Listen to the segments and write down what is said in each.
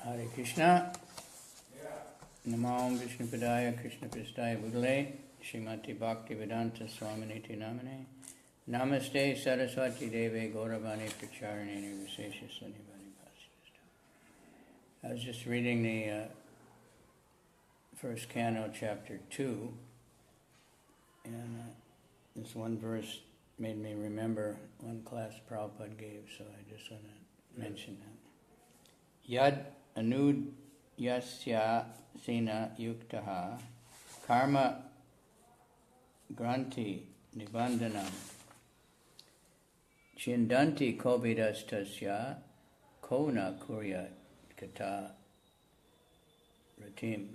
Hare Krishna. Namo Vishnu Padaya Krishna Pristaya Bhugale Srimati Bhakti Vedanta Swami Niti Namane Namaste Saraswati Deve Gauravani Pracharanini Visesha Sanivani Bhasya. I was just reading the first canto, chapter 2, and this one verse made me remember one class Prabhupada gave, so I just want to mention that. Yad anud yasya sena yuktaha karma granti nibandhanam chindanti kovidastasya kona kuryat kata ratim.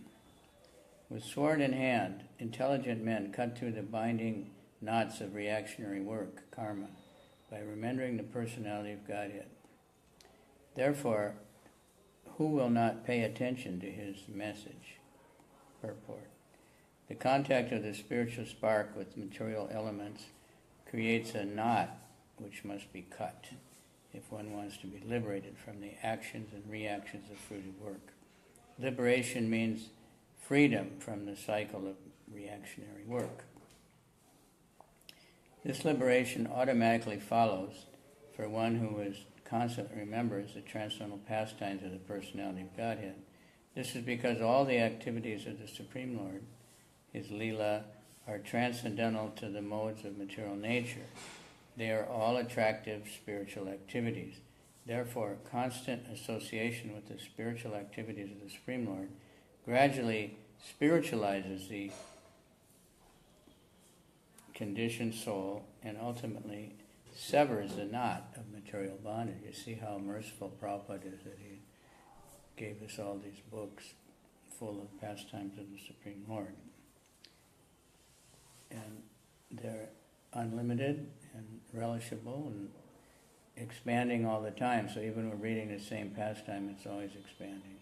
With sword in hand, intelligent men cut through the binding knots of reactionary work, karma, by remembering the personality of Godhead. Therefore, who will not pay attention to his message? Purport. The contact of the spiritual spark with material elements creates a knot which must be cut if one wants to be liberated from the actions and reactions of fruited work. Liberation means freedom from the cycle of reactionary work. This liberation automatically follows for one who constantly remembers the transcendental pastimes of the personality of Godhead. This is because all the activities of the Supreme Lord, his Lila, are transcendental to the modes of material nature. They are all attractive spiritual activities. Therefore, constant association with the spiritual activities of the Supreme Lord gradually spiritualizes the conditioned soul and ultimately severs the knot of material bondage. You see how merciful Prabhupada is that he gave us all these books full of pastimes of the Supreme Lord. And they're unlimited and relishable and expanding all the time. So even when we're reading the same pastime, it's always expanding,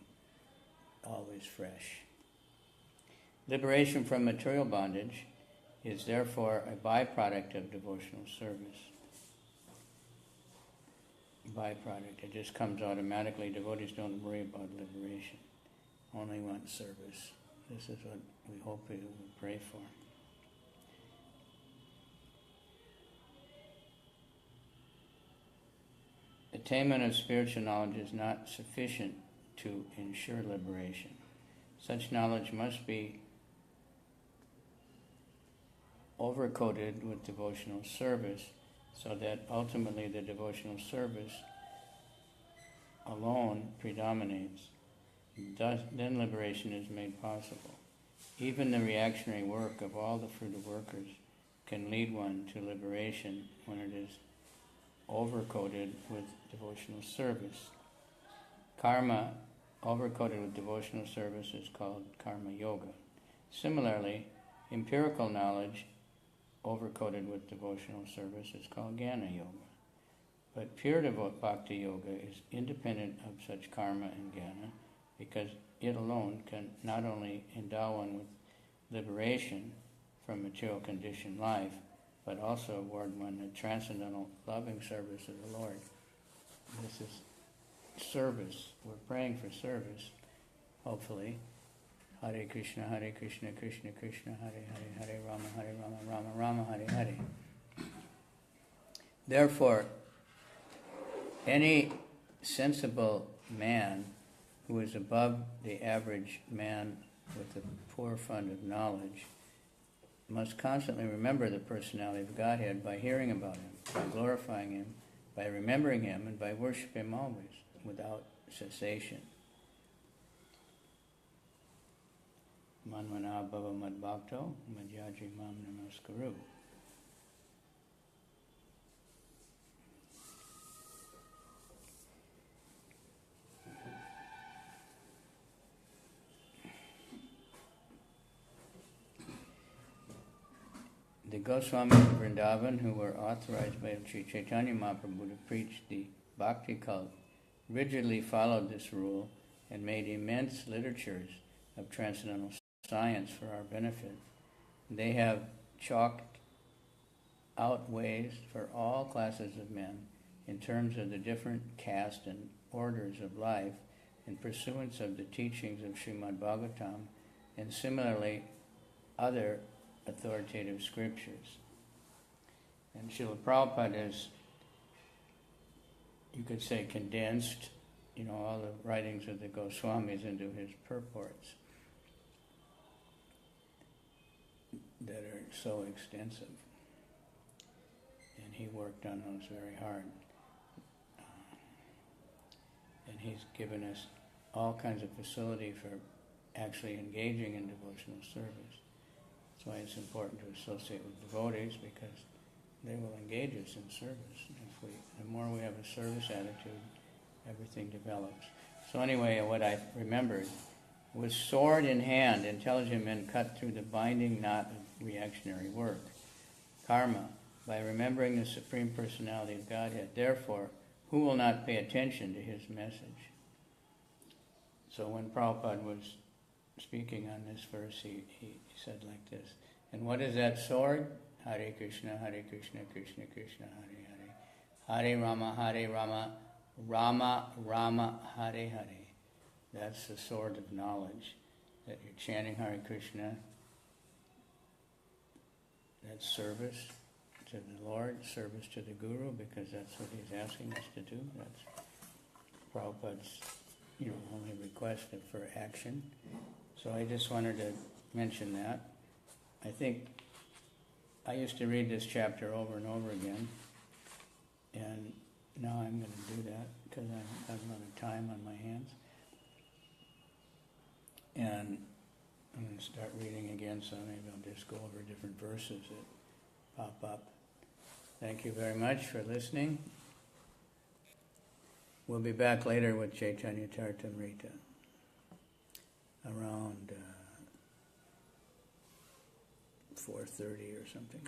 always fresh. Liberation from material bondage is therefore a byproduct of devotional service. Byproduct. It just comes automatically. Devotees don't worry about liberation. Only want service. This is what we hope we will pray for. Attainment of spiritual knowledge is not sufficient to ensure liberation. Such knowledge must be overcoated with devotional service so that ultimately the devotional service alone predominates. Thus, then liberation is made possible. Even the reactionary work of all the fruited workers can lead one to liberation when it is overcoated with devotional service. Karma overcoated with devotional service is called karma yoga. Similarly, empirical knowledge overcoated with devotional service is called jnana yoga. But pure bhakti yoga is independent of such karma and jnana because it alone can not only endow one with liberation from material conditioned life, but also award one the transcendental loving service of the Lord. This is service. We're praying for service, hopefully. Hare Krishna, Krishna Krishna, Hare Hare, Hare Rama, Rama Rama, Hare Hare. Therefore, any sensible man who is above the average man with a poor fund of knowledge must constantly remember the personality of Godhead by hearing about him, by glorifying him, by remembering him, and by worshiping him always, without cessation. Manvana bhava mad bhakto madhyaji mam namaskaru. The Goswamis of Vrindavan, who were authorized by Sri Caitanya Mahaprabhu to preach the bhakti cult, rigidly followed this rule and made immense literatures of transcendental science for our benefit. They have chalked out ways for all classes of men in terms of the different caste and orders of life in pursuance of the teachings of Srimad Bhagavatam and similarly other authoritative scriptures. And Srila Prabhupada is, you could say, condensed, all the writings of the Goswamis into his purports that are so extensive. And he worked on those very hard. And he's given us all kinds of facility for actually engaging in devotional service. That's why it's important to associate with devotees, because they will engage us in service. The more we have a service attitude, everything develops. So anyway, what I remembered was, sword in hand, intelligent men cut through the binding knot of reactionary work, karma, by remembering the Supreme Personality of Godhead. Therefore, who will not pay attention to his message? So when Prabhupada was speaking on this verse, he said like this, and what is that sword? Hare Krishna, Krishna Krishna, Hare Hare. Hare Rama, Rama Rama, Hare Hare. That's the sword of knowledge. That you're chanting Hare Krishna. That's service to the Lord, service to the Guru, because that's what he's asking us to do. That's Prabhupada's, only request for action. So I just wanted to mention that. I think I used to read this chapter over and over again, and now I'm going to do that because I have a lot of time on my hands. And I'm going to start reading again, so maybe I'll just go over different verses that pop up. Thank you very much for listening. We'll be back later with Caitanya Caritamrita around 4:30 or something.